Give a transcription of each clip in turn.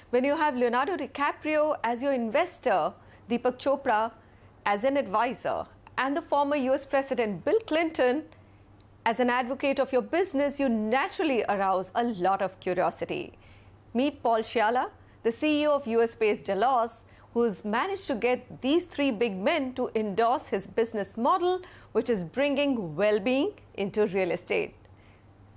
when you have Leonardo DiCaprio as your investor, Deepak Chopra as an advisor, and the former US President Bill Clinton as an advocate of your business, you naturally arouse a lot of curiosity. Meet Paul Scialla, the CEO of US-based Delos, who's managed to get these three big men to endorse his business model, which is bringing well-being into real estate.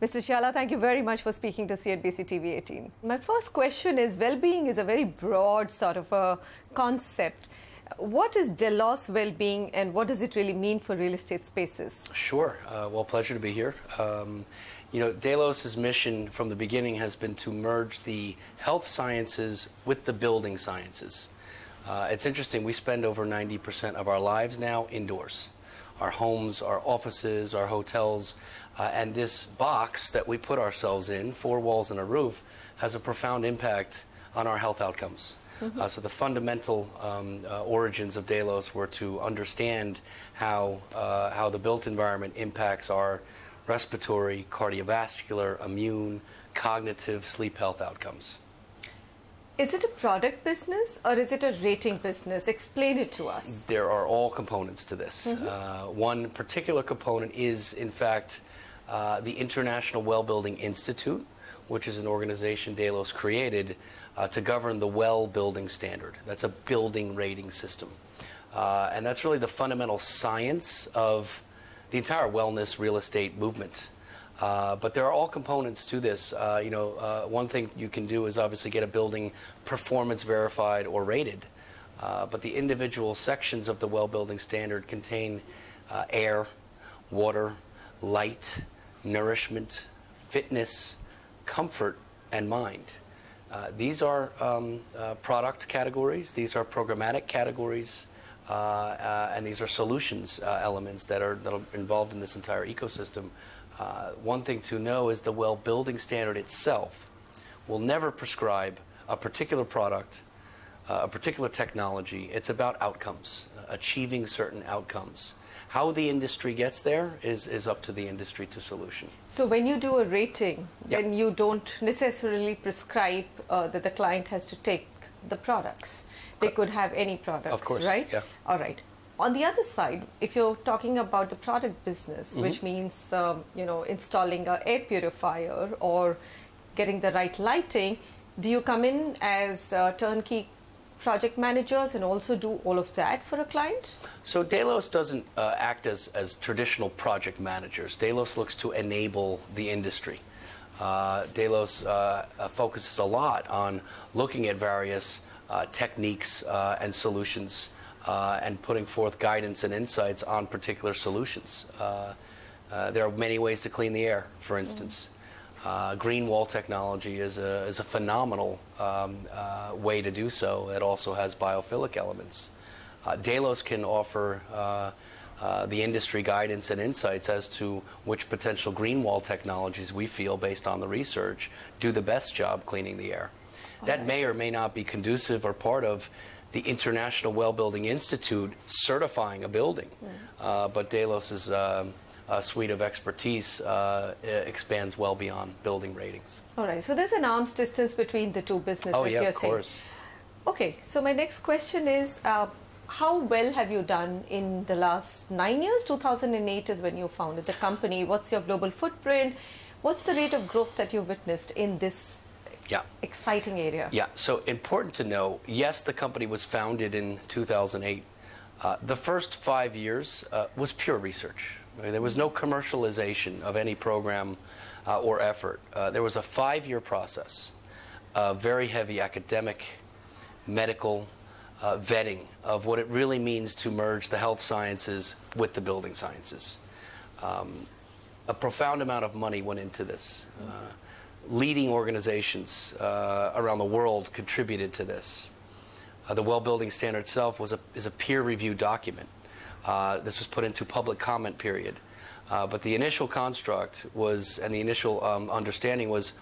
Mr. Scialla, thank you very much for speaking to CNBC TV 18. My first question is, well-being is a very broad sort of a concept. What is Delos well-being, and what does it really mean for real estate spaces? Sure. Well, pleasure to be here. You know, Delos' mission from the beginning has been to merge the health sciences with the building sciences. It's interesting, we spend over 90% of our lives now indoors. Our homes, our offices, our hotels, and this box that we put ourselves in, 4 walls and a roof, has a profound impact on our health outcomes. So the fundamental origins of Delos were to understand how the built environment impacts our respiratory, cardiovascular, immune, cognitive, sleep health outcomes. Is it a product business or is it a rating business? Explain it to us. There are all components to this. One particular component is, in fact, the International Well-Building Institute, which is an organization Delos created to govern the well building standard. That's a building rating system. And that's really the fundamental science of the entire wellness real estate movement. But there are all components to this. One thing you can do is obviously get a building performance verified or rated. But the individual sections of the well building standard contain air, water, light, nourishment, fitness, comfort, and mind. These are product categories, these are programmatic categories, and these are solutions elements that are involved in this entire ecosystem. One thing to know is the well building standard itself will never prescribe a particular product, a particular technology. It's about outcomes, achieving certain outcomes. How the industry gets there is up to the industry to solution. So when you do a rating, Yep. then you don't necessarily prescribe that the client has to take the products. They could have any products, Of course, right? yeah. All right. On the other side, if you're talking about the product business, which means installing an air purifier or getting the right lighting, do you come in as turnkey project managers and also do all of that for a client? So Delos doesn't act as traditional project managers. Delos looks to enable the industry. Delos focuses a lot on looking at various techniques and solutions and putting forth guidance and insights on particular solutions. There are many ways to clean the air, for instance. Green wall technology is a phenomenal way to do so. It also has biophilic elements. Delos can offer the industry guidance and insights as to which potential green wall technologies we feel, based on the research, do the best job cleaning the air. That may or may not be conducive or part of the International Well Building Institute certifying a building. But Delos' a suite of expertise expands well beyond building ratings. All right. So there's an arm's distance between the two businesses. Oh, yeah, you're of course. saying. Okay. So my next question is, how well have you done in the last 9 years? 2008 is when you founded the company. What's your global footprint? What's the rate of growth that you witnessed in this exciting area? Yeah, so important to know, yes, the company was founded in 2008. The first 5 years was pure research. There was no commercialization of any program or effort. There was a 5-year process, very heavy academic, medical vetting of what it really means to merge the health sciences with the building sciences. A profound amount of money went into this. Leading organizations around the world contributed to this. The Well Building Standard itself is a peer-reviewed document. This was put into public comment period. But the initial construct was, and the initial understanding was,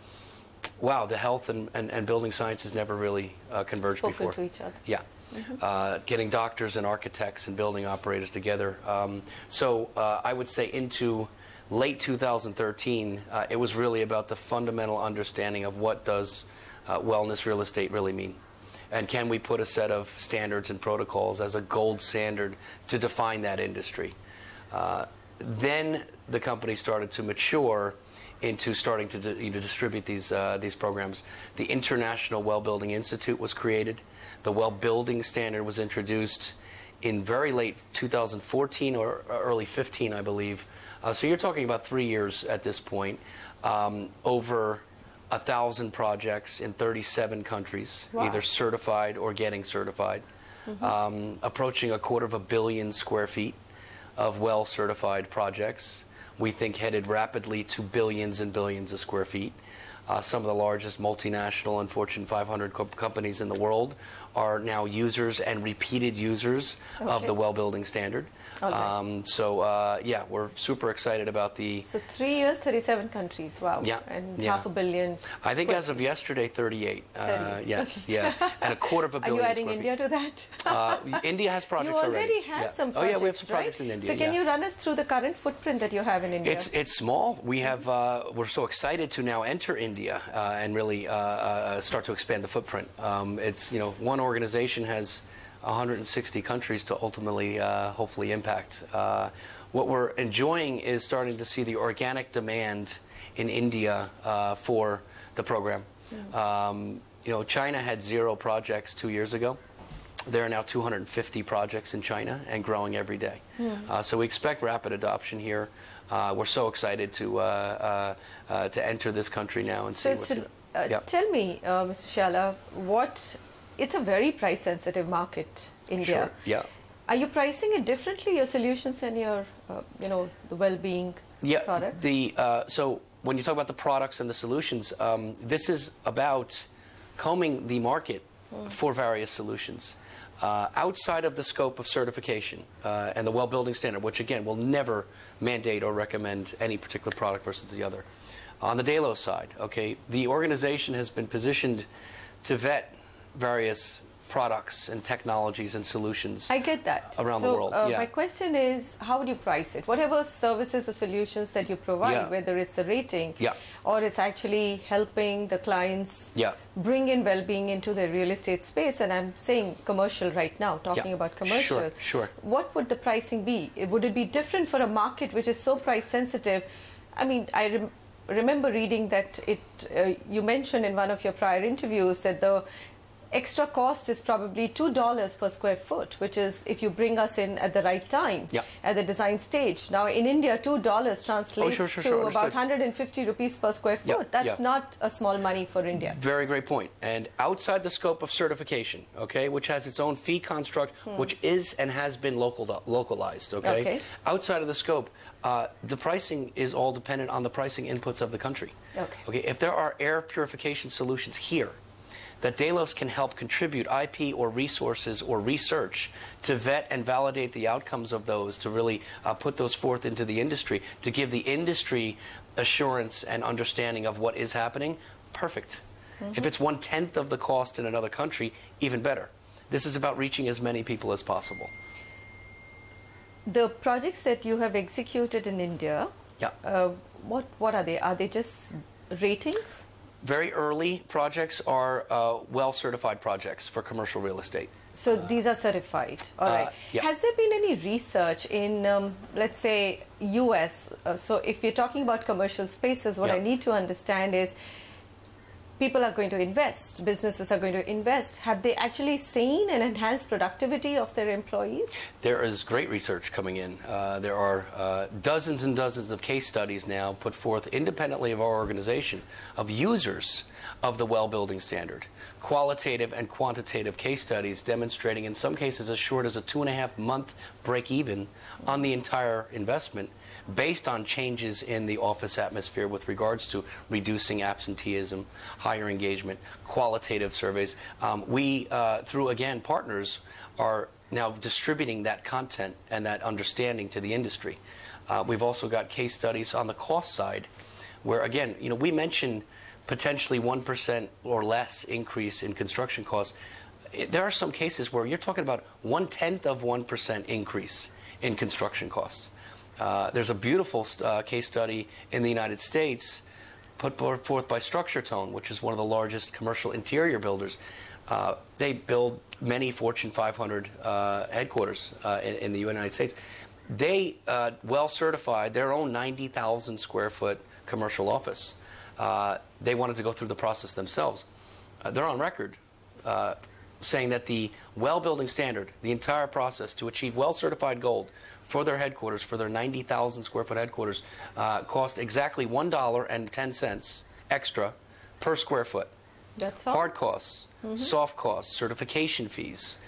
wow, the health and building sciences never really converged before. To each other. Yeah. Getting doctors and architects and building operators together. So I would say into late 2013, it was really about the fundamental understanding of what does wellness real estate really mean? And can we put a set of standards and protocols as a gold standard to define that industry? Then the company started to mature into starting to distribute these programs. The International Well Building Institute was created. The Well Building Standard was introduced in very late 2014 or early 15, I believe. So you're talking about 3 years at this point. Over 1,000 projects in 37 countries, wow, either certified or getting certified. Approaching 250 million square feet of well-certified projects. We think headed rapidly to billions and billions of square feet. Some of the largest multinational and Fortune 500 companies in the world are now users and repeated users of the Well Building Standard. Yeah, we're super excited about the... So 3 years, 37 countries, wow. Yeah. And 500 million. I think as of yesterday, 38. 38. Yes, yeah. And 250 million. Are you adding India to that? India has projects already. You already have some projects, oh, yeah, we have some projects right? in India. So can you run us through the current footprint that you have in India? It's small. We have, we're so excited to now enter India and really start to expand the footprint. It's, you know, one organization has 160 countries to ultimately, hopefully, impact. What we're enjoying is starting to see the organic demand in India for the program. You know, China had 0 projects 2 years ago. There are now 250 projects in China and growing every day. So we expect rapid adoption here. We're so excited to enter this country now and see what's in it. Tell me, Mr. Scialla, it's a very price-sensitive market, India. Sure. Yeah. Are you pricing it differently, your solutions and your, you know, the well-being products? So when you talk about the products and the solutions, this is about combing the market for various solutions. Outside of the scope of certification and the Well Building Standard, which again will never mandate or recommend any particular product versus the other. On the Delos side, the organization has been positioned to vet various products and technologies and solutions. I get that. Around the world. My question is, how would you price it? Whatever services or solutions that you provide, whether it's a rating or it's actually helping the clients bring in well-being into the real estate space, and I'm saying commercial right now, talking about commercial. Sure. What would the pricing be? Would it be different for a market which is so price sensitive? I mean, I remember reading that you mentioned in one of your prior interviews that the extra cost is probably $2 per square foot, which is if you bring us in at the right time, at the design stage. Now in India, $2 translates to about 150 rupees per square foot. That's not a small money for India. Very great point. And outside the scope of certification, which has its own fee construct, which is and has been localized, outside of the scope, the pricing is all dependent on the pricing inputs of the country. If there are air purification solutions here that Delos can help contribute IP or resources or research to vet and validate the outcomes of those, to really put those forth into the industry, to give the industry assurance and understanding of what is happening, perfect. If it's 1/10 of the cost in another country, even better. This is about reaching as many people as possible. The projects that you have executed in India, what are they? Are they just ratings? Very early projects are well-certified projects for commercial real estate. So these are certified. All right. Has there been any research in, let's say, US? So if you're talking about commercial spaces, what I need to understand is people are going to invest, businesses are going to invest. Have they actually seen an enhanced productivity of their employees? There is great research coming in. There are dozens and dozens of case studies now put forth independently of our organization of users of the Well Building Standard. Qualitative and quantitative case studies demonstrating in some cases as short as a 2.5-month break even on the entire investment, based on changes in the office atmosphere with regards to reducing absenteeism, higher engagement, qualitative surveys. We, through, again, partners, are now distributing that content and that understanding to the industry. We've also got case studies on the cost side where, again, we mentioned potentially 1% or less increase in construction costs. There are some cases where you're talking about 1/10 of 1% increase in construction costs. There's a beautiful case study in the United States put forth by Structure Tone, which is one of the largest commercial interior builders. They build many Fortune 500 headquarters in the United States. They well certified their own 90,000 square foot commercial office. They wanted to go through the process themselves. They're on record saying that the well building standard, the entire process to achieve well certified gold for their headquarters, for their 90,000 square foot headquarters, cost exactly $1.10 extra per square foot. That's all. Hard costs, soft costs, certification fees.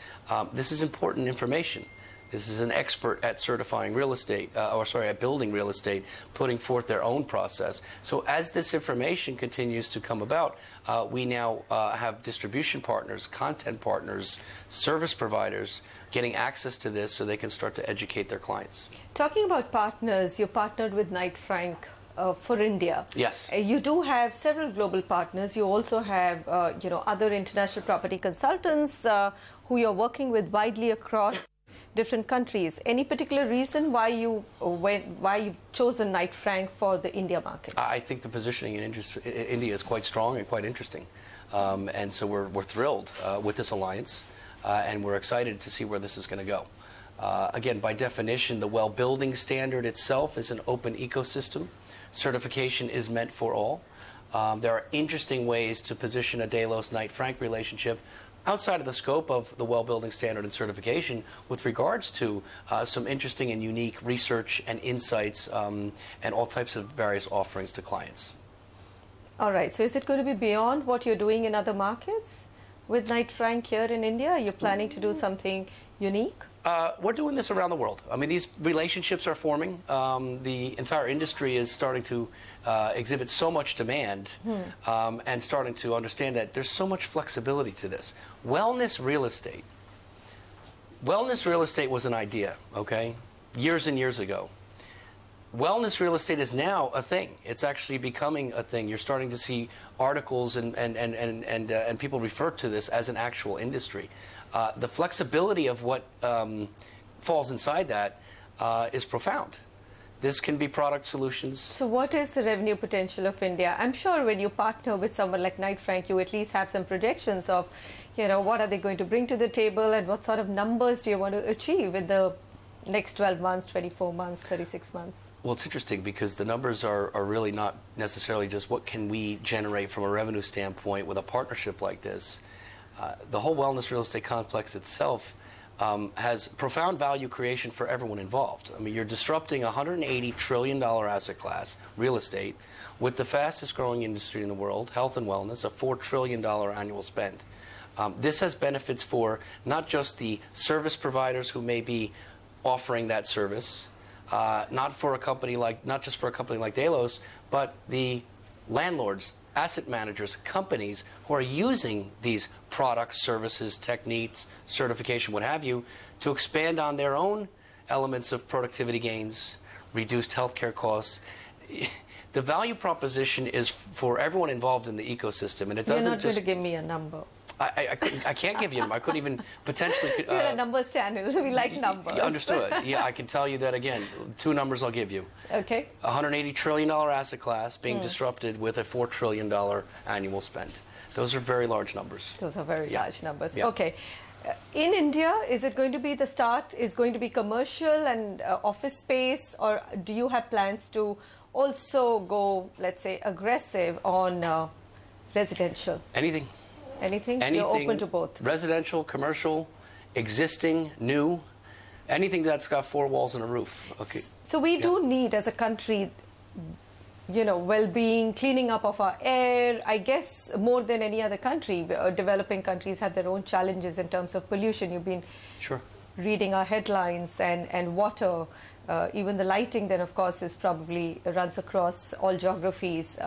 This is important information. This is an expert at certifying real estate, at building real estate, putting forth their own process. So as this information continues to come about, we now have distribution partners, content partners, service providers getting access to this so they can start to educate their clients. Talking about partners, you partnered with Knight Frank for India. Yes. You do have several global partners. You also have, other international property consultants who you're working with widely across different countries. Any particular reason why you've chosen Knight Frank for the India market? I think the positioning in India is quite strong and quite interesting, and so we're thrilled with this alliance, and we're excited to see where this is going to go. Again, by definition, the well building standard itself is an open ecosystem. Certification is meant for all. There are interesting ways to position a Delos Knight Frank relationship outside of the scope of the well building standard and certification with regards to some interesting and unique research and insights and all types of various offerings to clients. All right. So is it going to be beyond what you're doing in other markets with Knight Frank here in India? Are you planning to do something unique? We're doing this around the world. I mean, these relationships are forming. The entire industry is starting to exhibit so much demand and starting to understand that there's so much flexibility to this. Wellness real estate. Wellness real estate was an idea, okay, years and years ago. Wellness real estate is now a thing. It's actually becoming a thing. You're starting to see articles and people refer to this as an actual industry. The flexibility of what falls inside that is profound. This can be product solutions. So what is the revenue potential of India? I'm sure when you partner with someone like Knight Frank, you at least have some projections of, what are they going to bring to the table and what sort of numbers do you want to achieve in the next 12 months, 24 months, 36 months? Well, it's interesting because the numbers are really not necessarily just what can we generate from a revenue standpoint with a partnership like this. The whole wellness real estate complex itself has profound value creation for everyone involved. I mean, you're disrupting a $180 trillion asset class, real estate, with the fastest growing industry in the world, health and wellness, a $4 trillion annual spend. This has benefits for not just the service providers who may be offering that service, not just for a company like Delos, but the landlords, asset managers, companies who are using these products, services, techniques, certification, what have you, to expand on their own elements of productivity gains, reduced healthcare costs. The value proposition is for everyone involved in the ecosystem, and it doesn't. You're not going to give me a number. I can't give you them. I couldn't even potentially. We're a numbers channel. We like numbers. Understood. Yeah, I can tell you that again. Two numbers I'll give you. Okay. $180 trillion asset class being disrupted with a $4 trillion annual spend. Those are very large numbers. Those are very large numbers. Yeah. Okay. In India, is it going to be the start? Is going to be commercial and office space, or do you have plans to also go, let's say, aggressive on residential? Anything. Anything? You're open to both? Residential, commercial, existing, new, anything that's got four walls and a roof. Okay. So we do need, as a country, well-being, cleaning up of our air. I guess more than any other country, developing countries have their own challenges in terms of pollution. You've been reading our headlines and water. Even the lighting then, of course, runs across all geographies.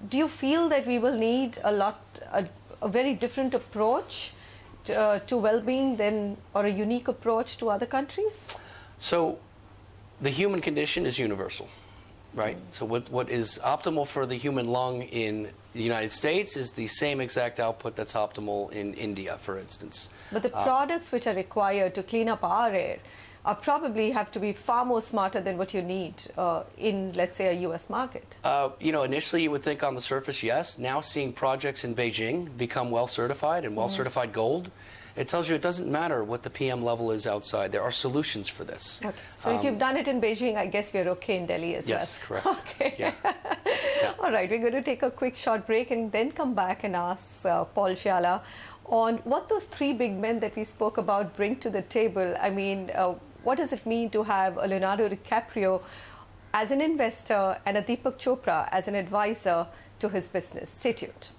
Do you feel that we will need a very different approach to well-being or a unique approach to other countries? So the human condition is universal, right? So what is optimal for the human lung in the United States is the same exact output that's optimal in India, for instance. But the products which are required to clean up our air, probably have to be far more smarter than what you need in, let's say, a U.S. market. Initially you would think on the surface, yes. Now seeing projects in Beijing become well certified and well certified gold, it tells you it doesn't matter what the PM level is outside. There are solutions for this. Okay. So if you've done it in Beijing, I guess we're okay in Delhi as well. Yes, correct. Okay. Yeah. All right, we're going to take a quick short break and then come back and ask Paul Scialla on what those three big men that we spoke about bring to the table. I mean, what does it mean to have a Leonardo DiCaprio as an investor and a Deepak Chopra as an advisor to his business? Stay tuned.